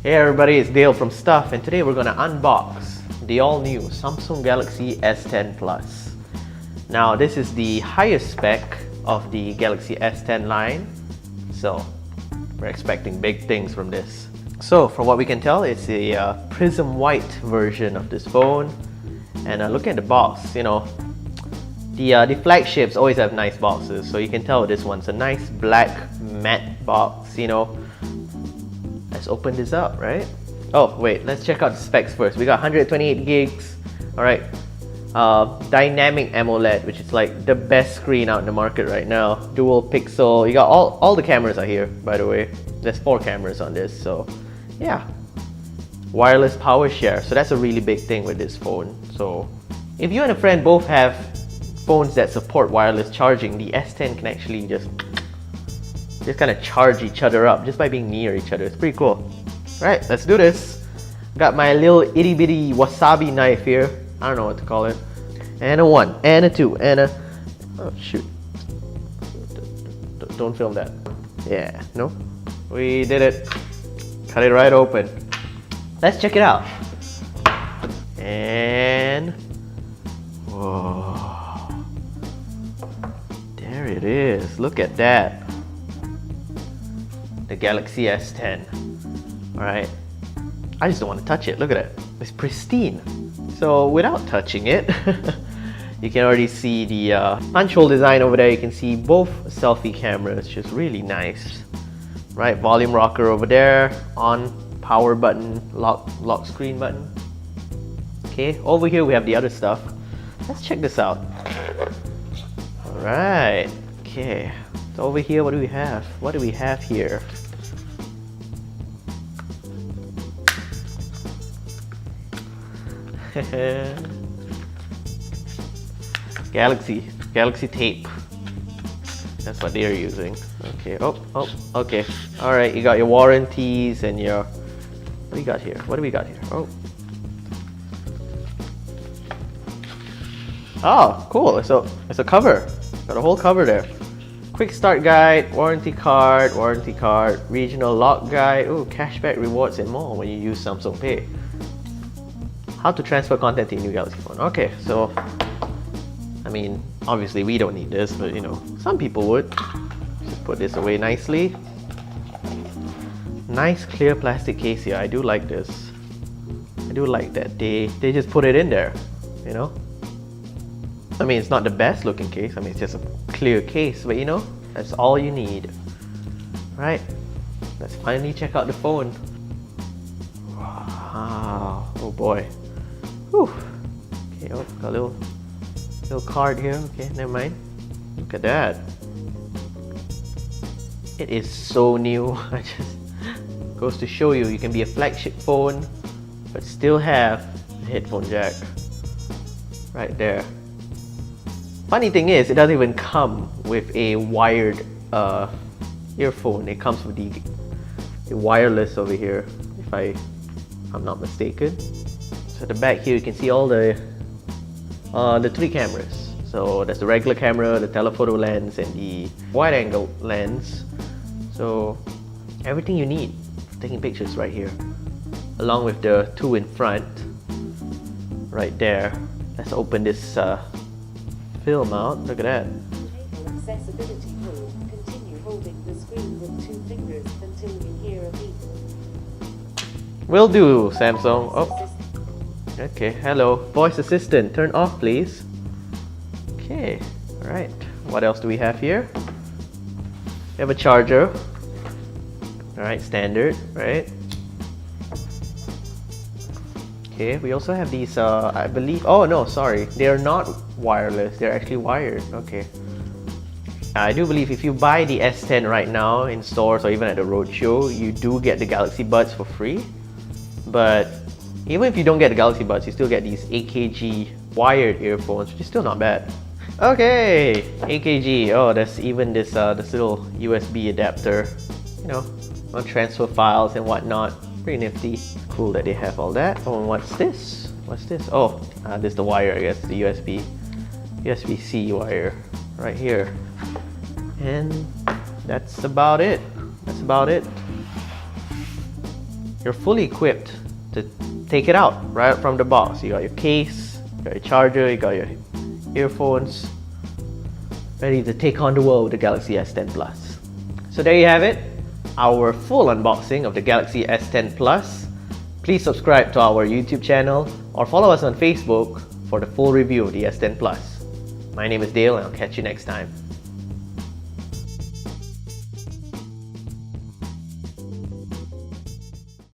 Hey everybody, it's Dale from Stuff, and today we're going to unbox the all-new Samsung Galaxy S10 Plus. Now this is the highest spec of the Galaxy S10 line, so we're expecting big things from this. So from what we can tell, it's a prism white version of this phone, and looking at the box, you know, the flagships always have nice boxes, so you can tell this one's a nice black matte box, you know. Let's open this up, right? Oh wait, let's check out the specs first. We got 128 gigs, alright. Dynamic AMOLED, which is like the best screen out in the market right now. Dual pixel, you got all the cameras are here, by the way. There's 4 cameras on this, so yeah. Wireless power share, so that's a really big thing with this phone. So if you and a friend both have phones that support wireless charging, the S10 can actually just kind of charge each other up just by being near each other. It's pretty cool. Right, let's do this. Got my little itty bitty wasabi knife here. I don't know what to call it. And a 1, and a 2, and a... Oh shoot. Don't film that. Yeah, no? We did it. Cut it right open. Let's check it out. And... whoa. There it is. Look at that. The Galaxy S10. Alright. I just don't want to touch it. Look at it. It's pristine. So without touching it, you can already see the punch hole design over there. You can see both selfie cameras, which is really nice. Right, volume rocker over there, on, power button, lock screen button. Okay, over here we have the other stuff. Let's check this out. Alright, okay. So over here, what do we have? What do we have here? Galaxy tape. That's what they're using. Okay. Oh, okay. All right. You got your warranties and your. What do you got here? What do we got here? Oh, cool. It's a cover. Got a whole cover there. Quick start guide, warranty card, regional lock guide. Ooh, cashback rewards and more when you use Samsung Pay. How to transfer content to your new Galaxy phone. Okay, so I mean, obviously we don't need this, but you know, some people would. Just put this away nicely. Nice clear plastic case here. I do like this. I do like that they just put it in there, you know. I mean, it's not the best looking case. I mean, it's just a clear case, but you know, that's all you need. Right, let's finally check out the phone. Wow, oh boy. Whew. Okay, oh, got a little card here. Okay, never mind. Look at that. It is so new. I just goes to show you can be a flagship phone, but still have a headphone jack right there. Funny thing is, it doesn't even come with a wired earphone. It comes with the wireless over here, if I'm not mistaken. So at the back here, you can see all the 3 cameras. So there's the regular camera, the telephoto lens, and the wide-angle lens. So everything you need for taking pictures right here, along with the 2 in front, right there. Let's open this film out. Look at that. Accessibility rule. Continue holding the screen with 2 fingers until you hear a beep. Will do, Samsung. Oh, okay. Hello, voice assistant. Turn off, please. Okay. All right. What else do we have here? We have a charger. All right, standard. Right. Okay. We also have these. I believe. Oh no, sorry. They are not wireless. They're actually wired. Okay. I do believe if you buy the S10 right now in stores or even at the roadshow, you do get the Galaxy Buds for free. But even if you don't get the Galaxy Buds, you still get these AKG wired earphones, which is still not bad. Okay, AKG. Oh, there's even this little USB adapter. You know, on transfer files and whatnot. Pretty nifty. Cool that they have all that. Oh, and what's this? What's this? Oh, this is the wire, I guess. The USB-C wire right here. And that's about it. you're fully equipped to take it out right from the box. You got your case, you got your charger, you got your earphones, ready to take on the world with the Galaxy S10 Plus. So there you have it, our full unboxing of the Galaxy S10 Plus. Please subscribe to our YouTube channel or follow us on Facebook for the full review of the S10 Plus. My name is Dale and I'll catch you next time.